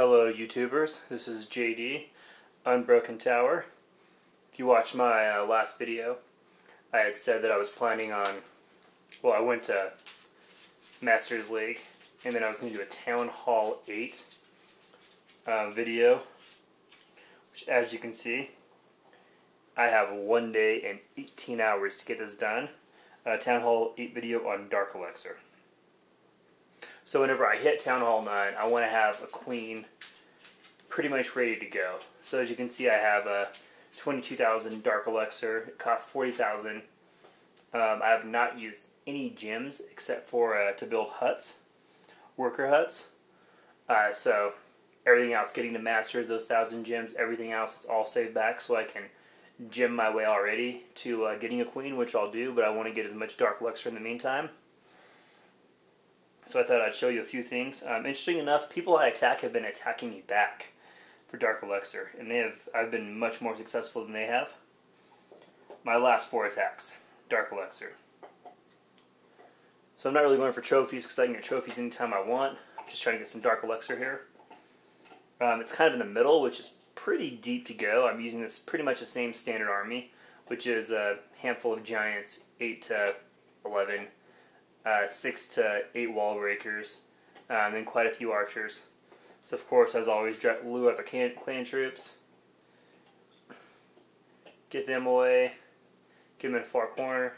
Hello YouTubers, this is JD, Unbroken Tower. If you watched my last video, I had said that I was planning on, well, I went to Masters League, and then I was going to do a Town Hall 8 video, which as you can see, I have 1 day and 18 hours to get this done. Town Hall 8 video on Dark Elixir. So whenever I hit Town Hall 9, I want to have a queen pretty much ready to go. So as you can see, I have a 22,000 Dark Elixir. It costs 40,000. I have not used any gems except for to build huts, worker huts. So everything else, getting to masters, those 1,000 gems, everything else, it's all saved back so I can gem my way already to getting a queen, which I'll do, but I want to get as much Dark Elixir in the meantime. So I thought I'd show you a few things. Interesting enough, people I attack have been attacking me back for Dark Elixir, and I've been much more successful than they have. My last 4 attacks, Dark Elixir. So I'm not really going for trophies because I can get trophies anytime I want. I'm just trying to get some Dark Elixir here. It's kind of in the middle, which is pretty deep to go. I'm using this pretty much the same standard army, which is a handful of giants, 8 to 11. 6 to 8 wall breakers, and then quite a few archers. So of course, as always, lure out the clan troops, get them away, get them in a far corner.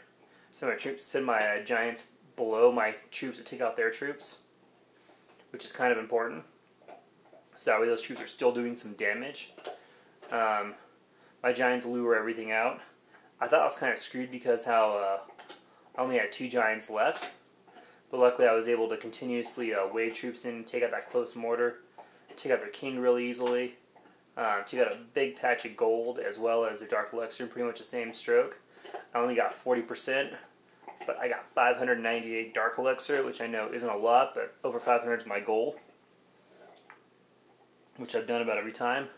Send my giants below my troops to take out their troops, which is kind of important. So that way those troops are still doing some damage. My giants lure everything out. I thought I was kind of screwed because how I only had 2 giants left, but luckily I was able to continuously wave troops in, take out that close mortar, take out their king really easily, take out a big patch of gold as well as the Dark Elixir in pretty much the same stroke. I only got 40%, but I got 598 Dark Elixir, which I know isn't a lot, but over 500 is my goal, which I've done about every time.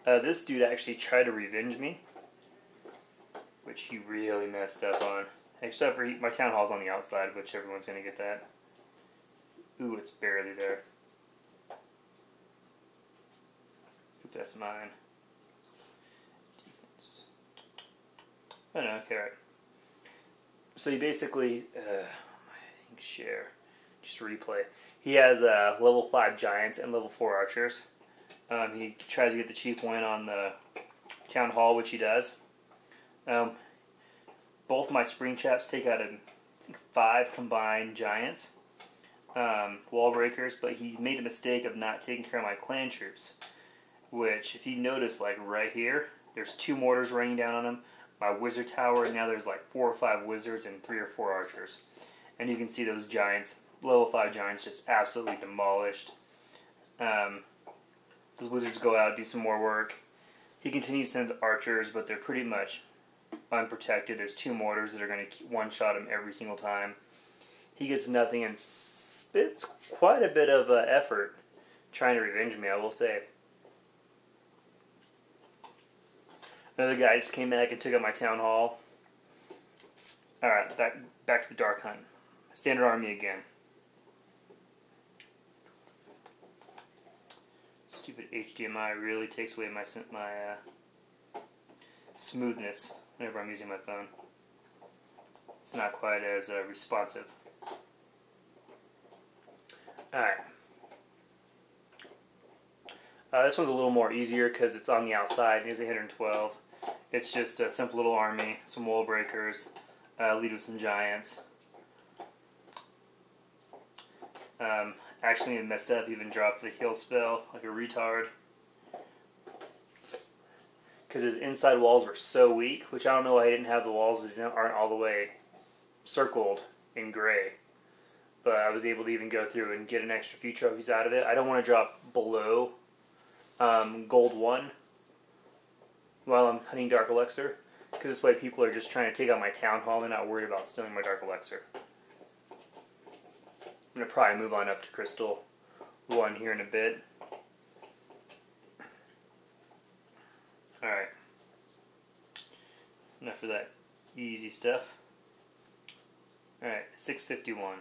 This dude actually tried to revenge me, which he really messed up on. Except for my town hall's on the outside, which everyone's going to get that. Ooh, it's barely there. Oop, that's mine. Defense. Oh no, okay, right. So he basically, share, just replay. He has level 5 giants and level 4 archers. He tries to get the cheap win on the town hall, which he does. Both my spring chaps take out, I think, 5 combined giants, wall breakers, but he made the mistake of not taking care of my clan troops, which, if you notice, like right here, there's 2 mortars raining down on him, my wizard tower, and now there's like 4 or 5 wizards and 3 or 4 archers. And you can see those giants, level 5 giants, just absolutely demolished. Those wizards go out, do some more work. He continues to send archers, but they're pretty much unprotected. There's 2 mortars that are going to one-shot him every single time. He gets nothing and spits quite a bit of effort trying to revenge me, I will say. Another guy just came back and took out my town hall. Alright, back to the Dark Hunt. Standard army again. Stupid HDMI really takes away my smoothness whenever I'm using my phone. It's not quite as responsive. Alright. This one's a little more easier because it's on the outside. It's 112. It's just a simple little army, some wall breakers, lead with some giants. Actually messed up, even dropped the heal spell like a retard. Because his inside walls were so weak, which I don't know why he didn't have the walls that aren't all the way circled in gray. But I was able to even go through and get an extra few trophies out of it. I don't want to drop below gold 1 while I'm hunting Dark Elixir, because this way people are just trying to take out my town hall. They're not worried about stealing my Dark Elixir. I'm going to probably move on up to Crystal 1 here in a bit. Alright. Enough of that easy stuff. Alright, 651.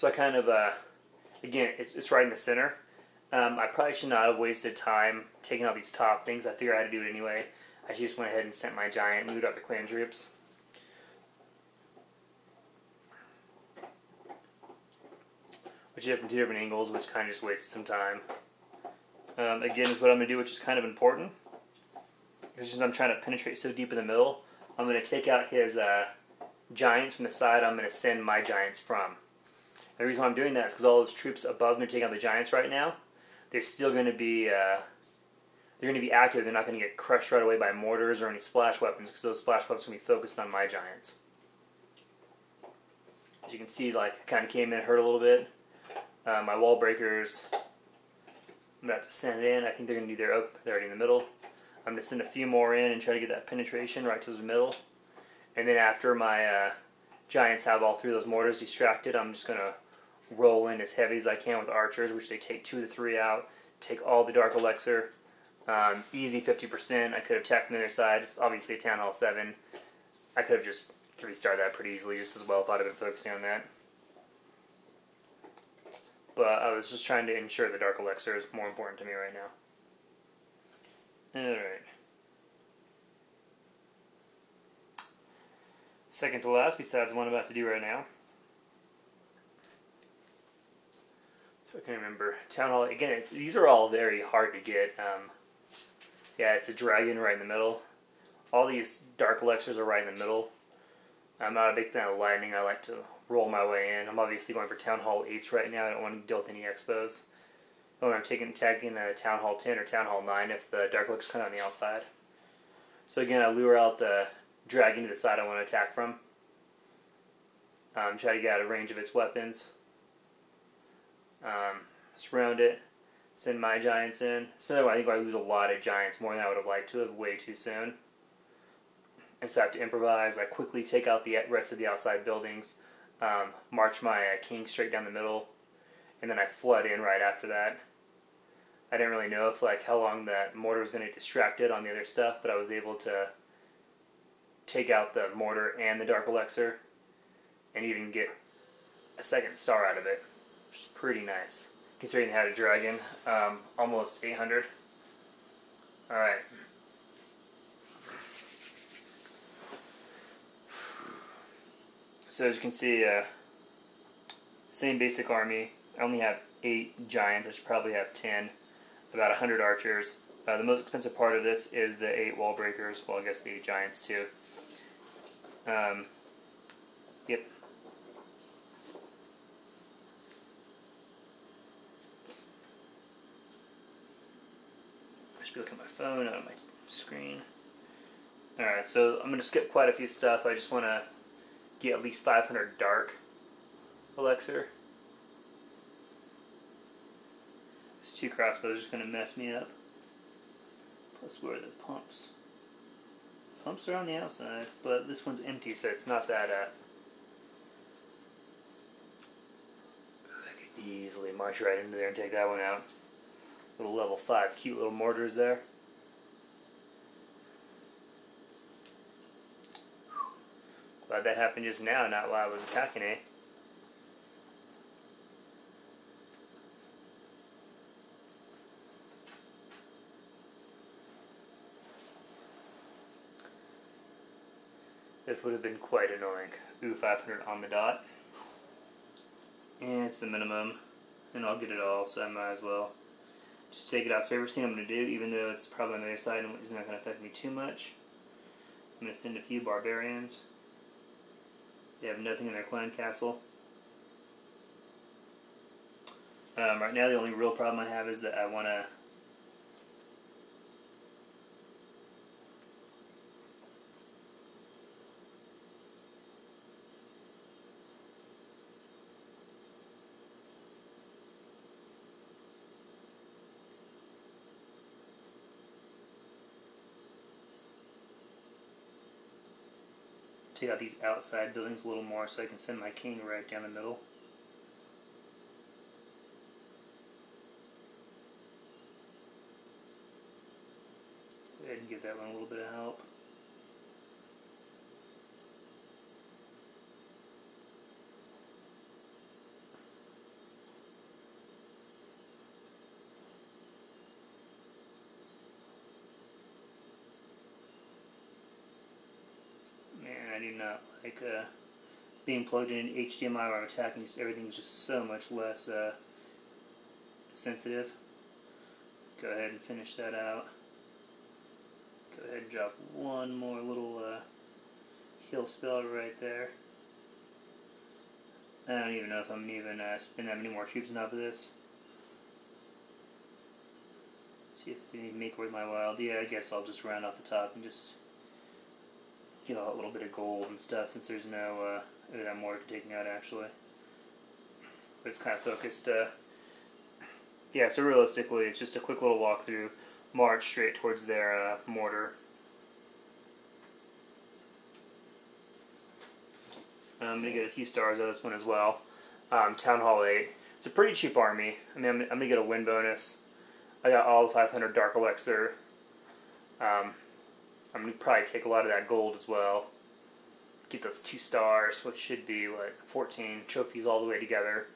So I kind of, again, it's right in the center. I probably should not have wasted time taking out these top things. I figured I had to do it anyway. I just went ahead and sent my giant, moved out the clan drapes. Which is from 2 different angles, which kind of just wasted some time. Again, is what I'm going to do, which is kind of important. Because since I'm trying to penetrate so deep in the middle, I'm going to take out his giants from the side I'm going to send my giants from. And the reason why I'm doing that is because all those troops above me are taking out the giants right now. They're still going to be active. They're not going to get crushed right away by mortars or any splash weapons, because those splash weapons are going to be focused on my giants. As you can see, like, it kind of came in, hurt a little bit. My wall breakers, I'm about to send it in. I think they're going to do their, they're already in the middle. I'm going to send a few more in and try to get that penetration right to the middle. And then after my giants have all 3 of those mortars distracted, I'm just going to roll in as heavy as I can with archers, which they take 2 to 3 out, take all the dark elixir, easy 50%. I could have attacked from the other side. It's obviously a Town Hall 7. I could have just 3-starred that pretty easily just as well if I'd have been focusing on that. But I was just trying to ensure the dark elixir is more important to me right now. Alright. Second to last, besides the one I'm about to do right now. So I can remember. Town Hall, again, these are all very hard to get. Yeah, it's a dragon right in the middle. All these dark elixirs are right in the middle. I'm not a big fan of lightning. I like to roll my way in. I'm obviously going for Town Hall 8s right now. I don't want to deal with any expos. When I'm tagging a Town Hall 10 or Town Hall 9 if the dark elixir come on the outside. So again, I lure out the dragon to the side I want to attack from. Try to get out of range of its weapons. Surround it. Send my giants in. So I think I lose a lot of giants, more than I would have liked to have, way too soon. And so I have to improvise. I quickly take out the rest of the outside buildings, march my king straight down the middle, and then I flood in right after that. I didn't really know if how long that mortar was going to distract it on the other stuff, but I was able to take out the mortar and the dark elixir, and even get a second star out of it, which is pretty nice. Considering it had a dragon, almost 800. Alright. So as you can see, same basic army. I only have 8 giants. I should probably have 10. About 100 archers. The most expensive part of this is the 8 wall breakers. Well, I guess the 8 giants too. Yep. I should be looking at my phone, not on my screen. Alright, so I'm going to skip quite a few stuff. I just want to get at least 500 dark elixir. These 2 crossbows are just going to mess me up. Plus, where are the pumps? Pumps are on the outside, but this one's empty, so it's not that, I could easily march right into there and take that one out. Little level 5 cute little mortars there. Glad that happened just now, not while I was attacking it. This would have been quite annoying. Ooh, 500 on the dot. And it's the minimum. And I'll get it all, so I might as well just take it out. So everything I'm going to do, even though it's probably on the other side and it's not going to affect me too much, I'm going to send a few barbarians. They have nothing in their clan castle. Right now the only real problem I have is that I want to take out these outside buildings a little more so I can send my king right down the middle. Go ahead and give that one a little bit of help. not like being plugged in HDMI while I'm attacking. Just everything's just so much less sensitive. Go ahead and finish that out. Go ahead and drop one more little heal spell right there. I don't even know if I'm going to even spin that many more tubes on top of this. See if they make worth my while. Yeah, I guess I'll just round off the top and just get a little bit of gold and stuff, since there's no that mortar taking out actually. But it's kind of focused. Yeah, so realistically, it's just a quick little walkthrough, march straight towards their mortar. I'm going to get a few stars out of this one as well. Town Hall 8. It's a pretty cheap army. I mean, I'm going to get a win bonus. I got all the 500 Dark Elixir. I'm going to probably take a lot of that gold as well. Get those 2 stars, which should be, what, 14 trophies all the way together.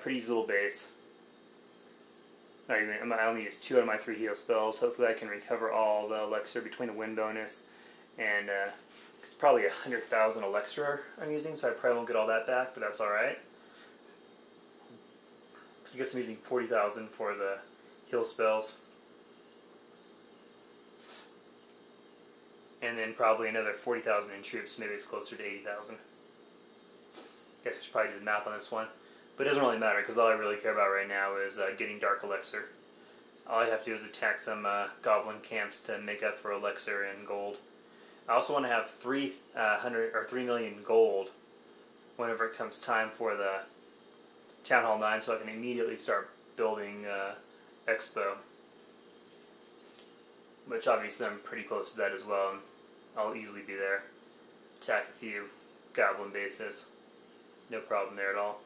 Pretty easy little base. I only use 2 out of my 3 heal spells. Hopefully I can recover all the elixir between the win bonus and it's probably 100,000 elixir I'm using, so I probably won't get all that back, but that's alright. Because I guess I'm using 40,000 for the heal spells. And then probably another 40,000 in troops, maybe it's closer to 80,000. Guess I should probably do the math on this one. But it doesn't really matter, because all I really care about right now is getting Dark Elixir. All I have to do is attack some goblin camps to make up for elixir and gold. I also want to have 3 million gold whenever it comes time for the Town Hall 9, so I can immediately start building Expo. Which obviously I'm pretty close to that as well, and I'll easily be there. Attack a few goblin bases. No problem there at all.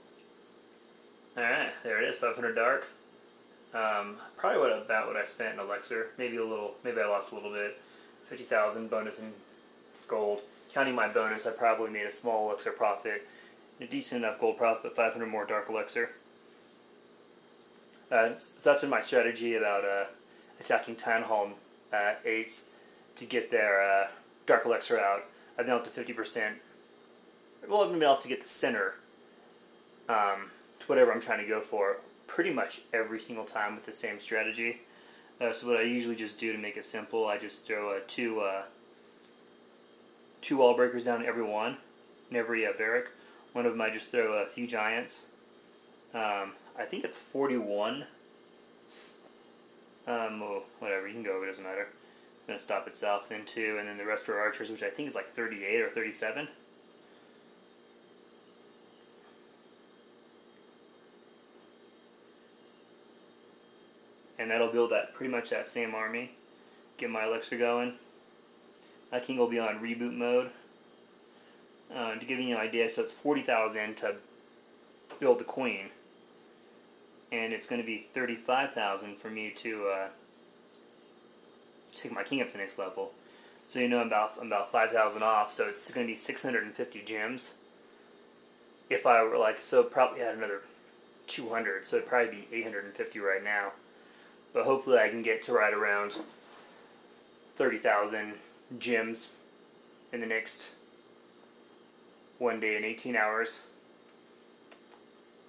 Alright, there it is, 500 dark. Probably about what I spent in elixir. Maybe I lost a little bit. 50,000 bonus in gold. Counting my bonus, I probably made a small elixir profit. A decent enough gold profit, but 500 more dark elixir. So that's been my strategy about attacking Town Hall 8s to get their dark elixir out. I've been up to 50%. Well, I've been able to get the center to whatever I'm trying to go for pretty much every single time with the same strategy. So what I usually just do to make it simple, I just throw two wall breakers down every one, in every barrack. One of them I just throw a few giants. I think it's 41. Well, whatever, you can go over, it doesn't matter. It's going to stop itself in 2, and then the rest are archers, which I think is like 38 or 37. And that'll build that pretty much that same army. Get my elixir going. My king will be on reboot mode. To give you an idea, so it's 40,000 to build the queen, and it's going to be 35,000 for me to take my king up to the next level. So you know I'm about 5,000 off, so it's going to be 650 gems. If I were probably add another 200, so it'd probably be 850 right now. But hopefully I can get to right around 30,000 gems in the next 1 day and 18 hours.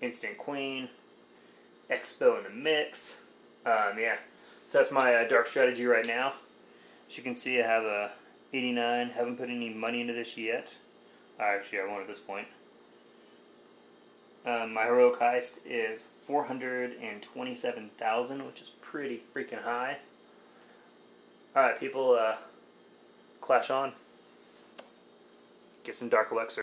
Instant queen. Expo in the mix. Yeah. So that's my dark strategy right now. As you can see, I have a 89. Haven't put any money into this yet. Actually, I won't at this point. My heroic heist is 427,000, which is pretty freaking high. Alright, people, clash on. Get some dark elixir.